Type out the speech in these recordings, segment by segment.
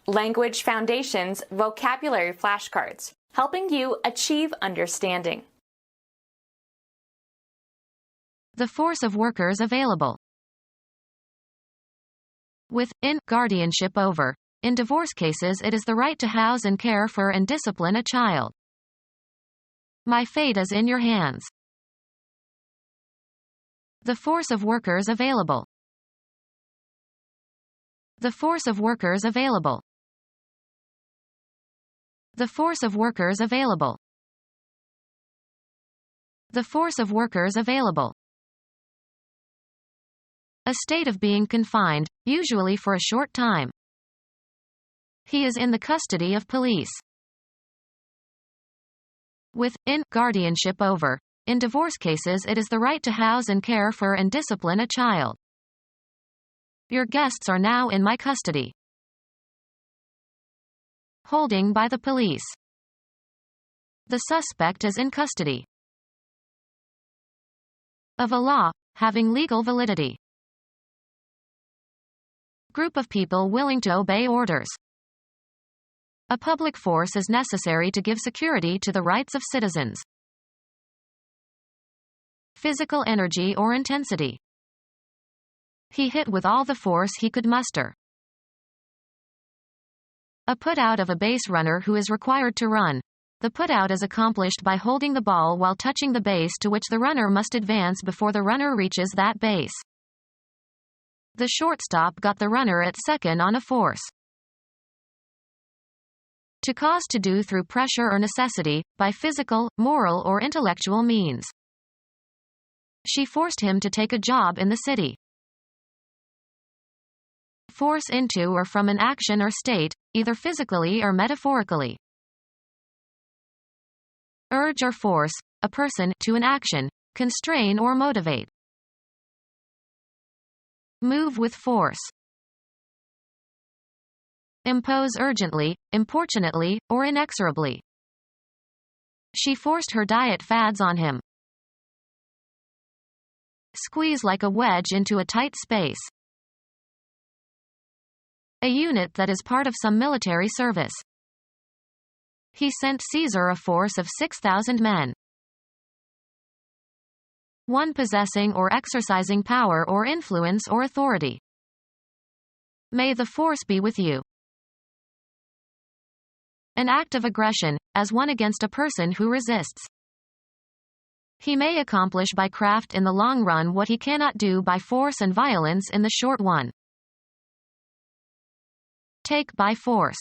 Language Foundations Vocabulary Flashcards, helping you achieve understanding. The force of workers available. With, in, guardianship over. In divorce cases, it is the right to house and care for and discipline a child. My fate is in your hands. The force of workers available. The force of workers available. The force of workers available. The force of workers available. A state of being confined, usually for a short time. He is in the custody of police. With, in, guardianship over. In divorce cases, it is the right to house and care for and discipline a child. Your guests are now in my custody. Holding by the police. The suspect is in custody. Of a law, having legal validity. Group of people willing to obey orders. A public force is necessary to give security to the rights of citizens. Physical energy or intensity. He hit with all the force he could muster. A putout of a base runner who is required to run. The putout is accomplished by holding the ball while touching the base to which the runner must advance before the runner reaches that base. The shortstop got the runner at second on a force. To cause to do through pressure or necessity, by physical, moral or intellectual means. She forced him to take a job in the city. Force into or from an action or state, either physically or metaphorically. Urge or force, a person, to an action, constrain or motivate. Move with force. Impose urgently, importunately, or inexorably. She forced her diet fads on him. Squeeze like a wedge into a tight space. A unit that is part of some military service. He sent Caesar a force of 6,000 men. One possessing or exercising power or influence or authority. May the force be with you. An act of aggression, as one against a person who resists. He may accomplish by craft in the long run what he cannot do by force and violence in the short one. Take by force.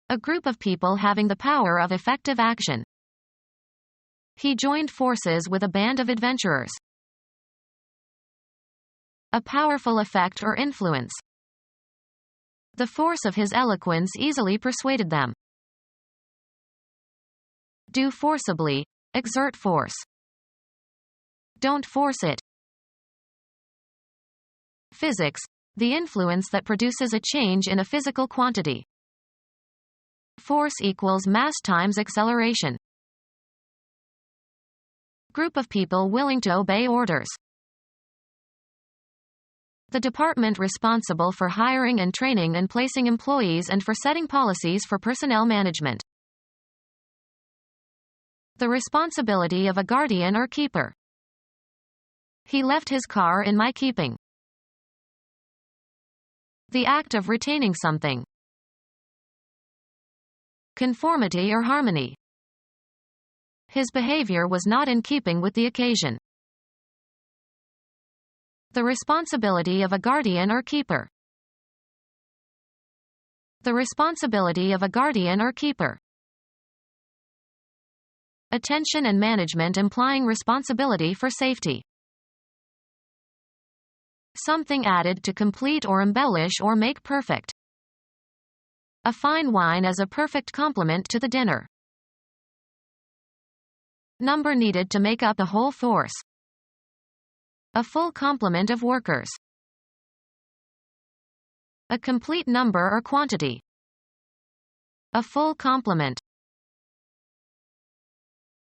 A group of people having the power of effective action. He joined forces with a band of adventurers. A powerful effect or influence. The force of his eloquence easily persuaded them. Do forcibly, exert force. Don't force it. Physics, the influence that produces a change in a physical quantity. Force equals mass times acceleration. Group of people willing to obey orders. The department responsible for hiring and training and placing employees and for setting policies for personnel management. The responsibility of a guardian or keeper. He left his car in my keeping. The act of retaining something. Conformity or harmony. His behavior was not in keeping with the occasion. The responsibility of a guardian or keeper. The responsibility of a guardian or keeper. Attention and management implying responsibility for safety. Something added to complete or embellish or make perfect. A fine wine as a perfect complement to the dinner. Number needed to make up the whole force. A full complement of workers. A complete number or quantity. A full complement.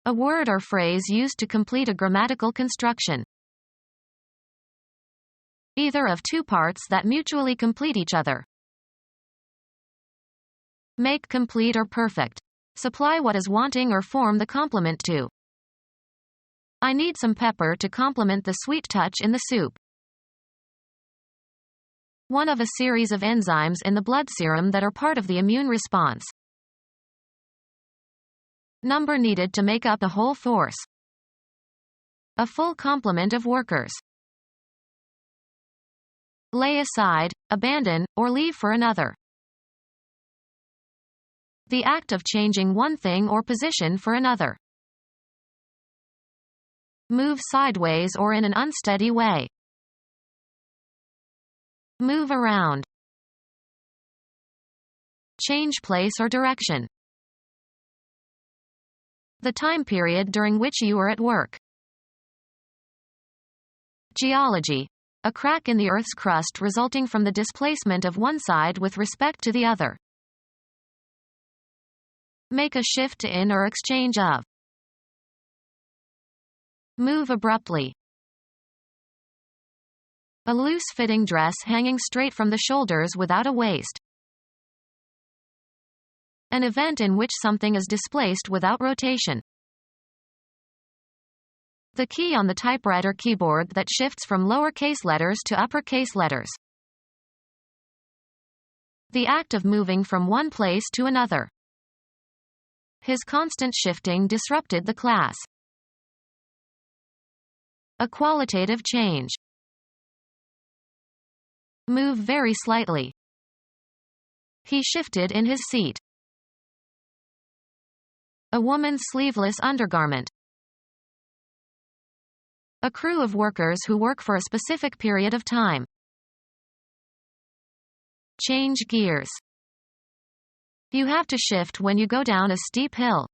A word or phrase used to complete a grammatical construction. Either of two parts that mutually complete each other. Make complete or perfect. Supply what is wanting or form the complement to. I need some pepper to complement the sweet touch in the soup. One of a series of enzymes in the blood serum that are part of the immune response. Number needed to make up the whole force. A full complement of workers. Lay aside, abandon, or leave for another. The act of changing one thing or position for another. Move sideways or in an unsteady way. Move around. Change place or direction. The time period during which you are at work. Geology. A crack in the Earth's crust resulting from the displacement of one side with respect to the other. Make a shift in or exchange of. Move abruptly. A loose-fitting dress hanging straight from the shoulders without a waist. An event in which something is displaced without rotation. The key on the typewriter keyboard that shifts from lowercase letters to uppercase letters. The act of moving from one place to another. His constant shifting disrupted the class. A qualitative change. Move very slightly. He shifted in his seat. A woman's sleeveless undergarment. A crew of workers who work for a specific period of time. Change gears. You have to shift when you go down a steep hill.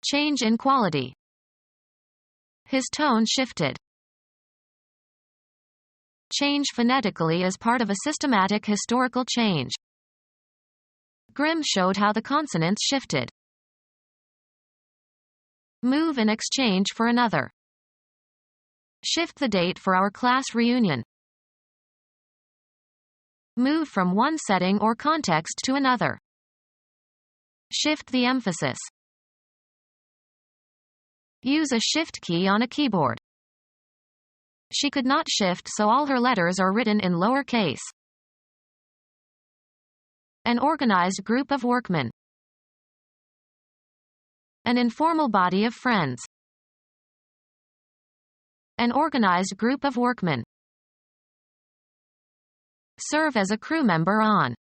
Change in quality. His tone shifted. Change phonetically as part of a systematic historical change. Grimm showed how the consonants shifted. Move in exchange for another. Shift the date for our class reunion. Move from one setting or context to another. Shift the emphasis. Use a shift key on a keyboard. She could not shift, so all her letters are written in lower case. An organized group of workmen. An informal body of friends. An organized group of workmen. Serve as a crew member on.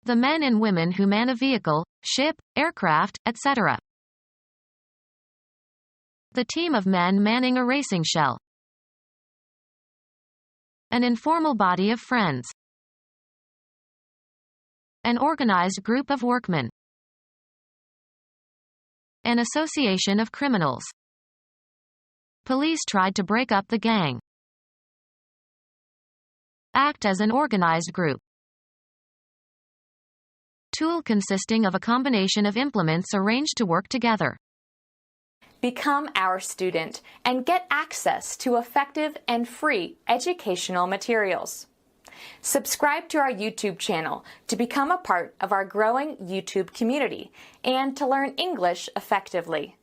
The men and women who man a vehicle, ship, aircraft, etc. The team of men manning a racing shell. An informal body of friends. An organized group of workmen. An association of criminals. Police tried to break up the gang. Act as an organized group. Tool consisting of a combination of implements arranged to work together. Become our student and get access to effective and free educational materials. Subscribe to our YouTube channel to become a part of our growing YouTube community and to learn English effectively.